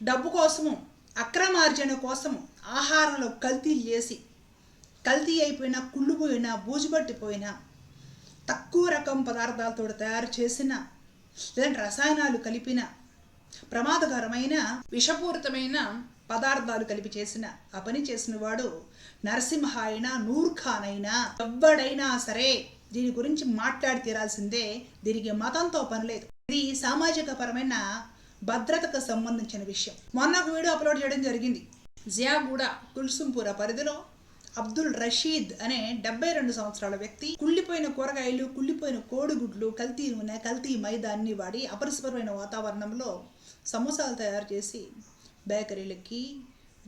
డబ్బు కోసము, అక్రమార్జన కోసము ఆహారంలో కల్తీలు చేసి కల్తీ అయిపోయిన, కుళ్ళిపోయిన, బూజుపట్టిపోయిన తక్కువ రకం పదార్థాలతో తయారు చేసిన, లేదంటే రసాయనాలు కలిపిన, ప్రమాదకరమైన విషపూరితమైన పదార్థాలు కలిపి చేసిన ఆ పని చేసిన వాడు నరసింహ అయినా, నూర్ ఖాన్ అయినా, ఎవ్వడైనా సరే దీని గురించి మాట్లాడి తీరాల్సిందే. దీనికి మతంతో పని లేదు. ఇది సామాజిక పరమైన భద్రతకు సంబంధించిన విషయం. మొన్న ఒక వీడియో అప్లోడ్ చేయడం జరిగింది. జియాగూడ కుల్సుంపుర పరిధిలో అబ్దుల్ రషీద్ అనే 72 సంవత్సరాల వ్యక్తి కుళ్ళిపోయిన కూరగాయలు, కుళ్ళిపోయిన కోడిగుడ్లు, కల్తీ నూనె, కల్తీ మైదా అన్ని వాడి అపరిశుభ్రమైన వాతావరణంలో సమోసాలు తయారు చేసి బేకరీలకి,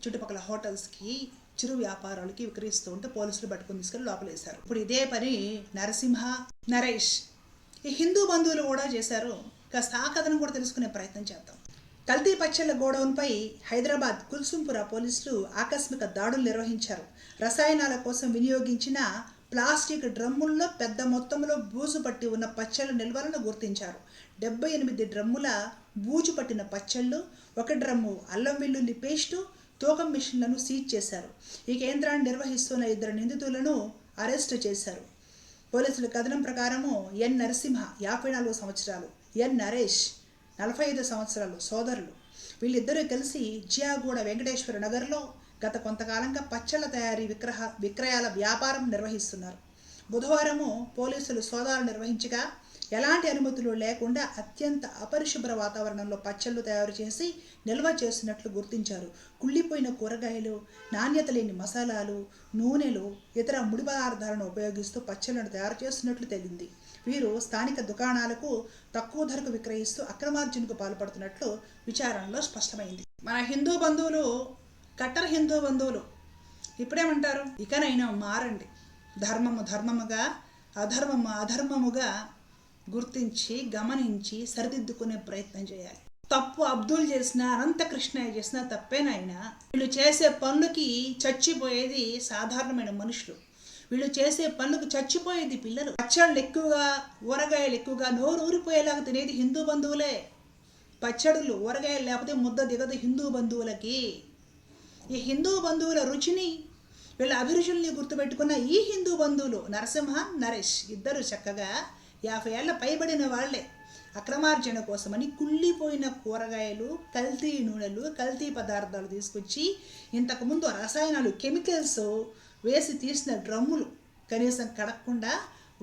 చుట్టుపక్కల హోటల్స్కి, చిరు వ్యాపారాలకి విక్రయిస్తూ ఉంటే పోలీసులు పట్టుకుని తీసుకెళ్ళి లోపలేశారు. ఇప్పుడు ఇదే పని నరసింహ, నరేష్ ఈ హిందూ బంధువులు కూడా చేశారు. కాస్త ఆ కథను కూడా తెలుసుకునే ప్రయత్నం చేద్దాం. కల్తీ పచ్చళ్ళ గోడౌన్పై హైదరాబాద్ కుల్సుంపుర పోలీసులు ఆకస్మిక దాడులు నిర్వహించారు. రసాయనాల కోసం వినియోగించిన ప్లాస్టిక్ డ్రమ్ముల్లో పెద్ద మొత్తంలో బూజు పట్టి ఉన్న పచ్చళ్ళ నిల్వలను గుర్తించారు. 78 డ్రమ్ముల బూజు పట్టిన పచ్చళ్ళు, 1 డ్రమ్ము అల్లం వెల్లుల్లి పేస్టు, తూకం మిషన్లను సీజ్ చేశారు. ఈ కేంద్రాన్ని నిర్వహిస్తున్న 2 నిందితులను అరెస్టు చేశారు. పోలీసుల కథనం ప్రకారము ఎన్ నరసింహ 54 సంవత్సరాలు, ఎన్ నరేష్ 45 సంవత్సరాలు సోదరులు. వీళ్ళిద్దరూ కలిసి జియాగూడ వెంకటేశ్వర నగర్లో గత కొంతకాలంగా పచ్చళ్ళ తయారీ విక్రయాల వ్యాపారం నిర్వహిస్తున్నారు. బుధవారము పోలీసులు సోదాలు నిర్వహించగా ఎలాంటి అనుమతులు లేకుండా అత్యంత అపరిశుభ్ర వాతావరణంలో పచ్చళ్ళు తయారు చేసి నిల్వ చేస్తున్నట్లు గుర్తించారు. కుళ్ళిపోయిన కూరగాయలు, నాణ్యత లేని మసాలాలు, నూనెలు, ఇతర ముడి పదార్థాలను ఉపయోగిస్తూ పచ్చళ్ళను తయారు చేస్తున్నట్లు తేలింది. వీరు స్థానిక దుకాణాలకు తక్కువ ధరకు విక్రయిస్తూ అక్రమార్జనకు పాల్పడుతున్నట్లు విచారణలో స్పష్టమైంది. మన హిందూ బంధువులు, కట్టర్ హిందూ బంధువులు ఇప్పుడేమంటారు? ఇకనైనా మారండి. ధర్మము ధర్మముగా, అధర్మము అధర్మముగా గుర్తించి, గమనించి సరిదిద్దుకునే ప్రయత్నం చేయాలి. తప్పు అబ్దుల్ చేసినా, అనంతకృష్ణయ్య చేసినా తప్పేనైనా వీళ్ళు చేసే పనులకి చచ్చిపోయేది సాధారణమైన మనుషులు. వీళ్ళు చేసే పనులకు చచ్చిపోయేది పిల్లలు. పచ్చళ్ళు ఎక్కువగా, ఊరగాయలు ఎక్కువగా నోరు ఊరిపోయేలాగా తినేది హిందూ బంధువులే. పచ్చడులు, ఊరగాయలు లేకపోతే ముద్ద దిగదు హిందూ బంధువులకి. ఈ హిందూ బంధువుల రుచిని, వీళ్ళ అభిరుచుల్ని గుర్తుపెట్టుకున్న ఈ హిందూ బంధువులు నరసింహ, నరేష్ ఇద్దరు చక్కగా 50 ఏళ్ల పైబడిన వాళ్లే అక్రమార్జన కోసమని కుళ్ళిపోయిన కూరగాయలు, కల్తీ నూనెలు, కల్తీ పదార్థాలు తీసుకొచ్చి ఇంతకుముందు రసాయనాలు, కెమికల్స్ వేసి తీసిన డ్రమ్ములు కనీసం కడగకుండా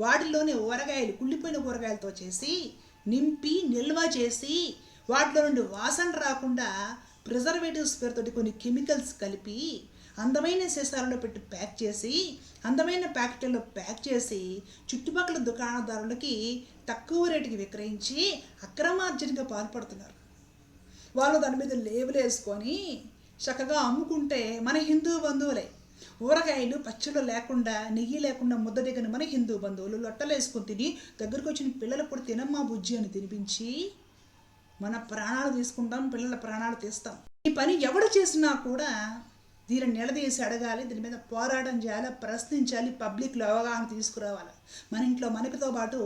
వాటిలోనే ఊరగాయలు, కుళ్ళిపోయిన కూరగాయలతో చేసి నింపి నిల్వ చేసి వాటిలో నుండి వాసన రాకుండా ప్రిజర్వేటివ్స్ పేరుతోటి కొన్ని కెమికల్స్ కలిపి అందమైన సీసాలలో పెట్టి ప్యాక్ చేసి, అందమైన ప్యాకెట్లలో ప్యాక్ చేసి చుట్టుపక్కల దుకాణదారులకి తక్కువ రేటుకి విక్రయించి అక్రమార్జనగా పాల్పడుతున్నారు. వాళ్ళు దాని మీద లేబుల్ వేసుకొని చక్కగా అమ్ముకుంటే మన హిందూ బంధువులే. ఊరగాయలు, పచ్చళ్ళు లేకుండా, నెయ్యి లేకుండా ముద్ద దిగని మన హిందూ బంధువులు లొట్టలు వేసుకొని తిని దగ్గరకు వచ్చిన పిల్లలకు కూడా తినమ్మా బుజ్జి అని తినిపించి మన ప్రాణాలు తీసుకుంటాం, పిల్లల ప్రాణాలు తీస్తాం. ఈ పని ఎవడు చేసినా కూడా దీనిని నిలదీసి అడగాలి, దీని మీద పోరాటం చేయాలి, ప్రశ్నించాలి, పబ్లిక్లో అవగాహన తీసుకురావాలి. మన ఇంట్లో మనతో పాటు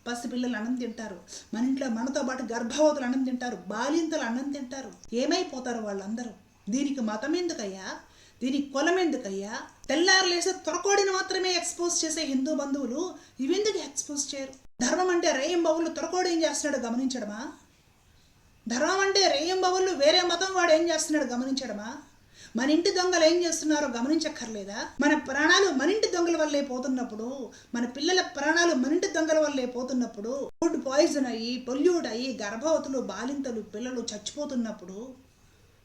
పసిపిల్లలు అన్నం తింటారు, మన ఇంట్లో మనతో పాటు గర్భవతులు అన్నం తింటారు, బాలింతలు అన్నం తింటారు. ఏమైపోతారు వాళ్ళందరూ? దీనికి మతం ఎందుకయ్యా? దీనికి కులం ఎందుకయ్యా? తెల్లారులేసే తొరకోడిని మాత్రమే ఎక్స్పోజ్ చేసే హిందూ బంధువులు ఇవెందుకు ఎక్స్పోజ్ చేయరు? ధర్మం అంటే రేయం బవులు తొరకోడు ఏం చేస్తున్నాడు గమనించడమా? ధర్మం అంటే రేయం బవులు వేరే మతం వాడు ఏం చేస్తున్నాడు గమనించడమా? మన ఇంటి దొంగలు ఏం చేస్తున్నారో గమనించక్కర్లేదా? మన ప్రాణాలు మన ఇంటి దొంగల వల్లే పోతున్నప్పుడు, మన పిల్లల ప్రాణాలు మన ఇంటి దొంగల వల్లే పోతున్నప్పుడు, ఫుడ్ పాయిజన్ అయ్యి, పొల్యూట్ అయ్యి, గర్భవతులు, బాలింతలు, పిల్లలు చచ్చిపోతున్నప్పుడు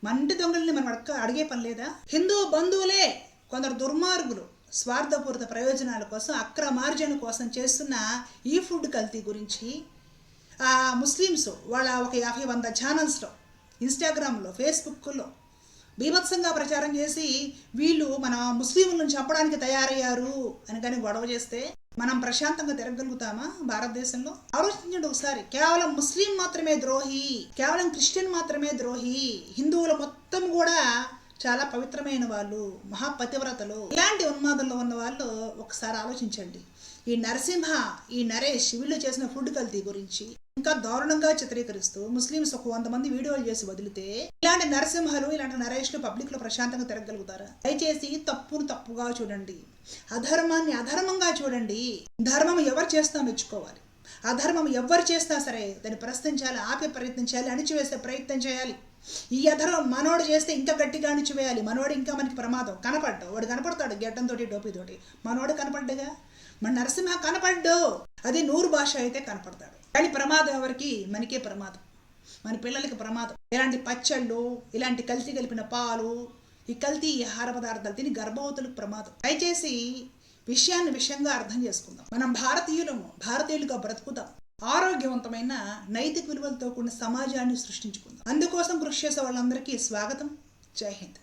మన ఇంటి దొంగల్ని మనం అడిగే పని లేదా? హిందూ బంధువులే కొందరు దుర్మార్గులు స్వార్థపూరిత ప్రయోజనాల కోసం, అక్రమార్జన కోసం చేస్తున్న ఈ ఫుడ్ కల్తీ గురించి ముస్లిమ్స్ వాళ్ళ ఒక 50-100 ఛానల్స్లో, ఇన్స్టాగ్రామ్లో, ఫేస్బుక్లో బీభత్సంగా ప్రచారం చేసి వీళ్ళు మన ముస్లింలను చంపడానికి తయారయ్యారు అని కానీ గొడవ చేస్తే మనం ప్రశాంతంగా తిరగలుగుతామా భారతదేశంలో? ఆలోచించండి ఒకసారి. కేవలం ముస్లిం మాత్రమే ద్రోహి, కేవలం క్రిస్టియన్ మాత్రమే ద్రోహి, హిందువులు మొత్తం కూడా చాలా పవిత్రమైన వాళ్ళు, మహాపతివ్రతలు. ఇలాంటి ఉన్మాదంలో ఉన్న వాళ్ళు ఒకసారి ఆలోచించండి. ఈ నరసింహ, ఈ నరేష్ వీళ్ళు చేసిన ఫుడ్ కల్తీ గురించి ఇంకా దారుణంగా చిత్రీకరిస్తూ ముస్లిమ్స్ ఒక 100 మంది వీడియోలు చేసి వదిలితే ఇలాంటి నరసింహలు, ఇలాంటి నరేష్లు పబ్లిక్ లో ప్రశాంతంగా తిరగలుగుతారా? దయచేసి తప్పును తప్పుగా చూడండి, అధర్మాన్ని అధర్మంగా చూడండి. ధర్మం ఎవరు చేస్తా మెచ్చుకోవాలి, అధర్మం ఎవరు చేస్తా సరే దాన్ని ప్రశ్నించాలి, ఆపే ప్రయత్నం చేయాలి, అణిచివేసే ప్రయత్నం చేయాలి. ఈ అధర్మం మనోడు చేస్తే ఇంకా గట్టిగా అణిచివేయాలి. మనోడు ఇంకా మనకి ప్రమాదం. కనపడ్డు, వాడు కనపడతాడు గెడ్డంతో టోపీతోటి, మనోడు కనపడ్డగా. మన నరసింహ కనపడ్డు, అది 100 భాష అయితే కనపడతాడు. కానీ ప్రమాదం ఎవరికి? మనకే ప్రమాదం, మన పిల్లలకి ప్రమాదం. ఇలాంటి పచ్చళ్ళు, ఇలాంటి కల్తీ కలిపిన పాలు, ఈ కల్తీ ఆహార పదార్థాలు తిని గర్భవతులకు ప్రమాదం. దయచేసి విషయంగా అర్థం చేసుకుందాం. మనం భారతీయులుగా బ్రతుకుదాం. ఆరోగ్యవంతమైన నైతిక విలువలతో కూడిన సమాజాన్ని సృష్టించుకుందాం. అందుకోసం కృషి చేసే వాళ్ళందరికీ స్వాగతం. జై హింద్.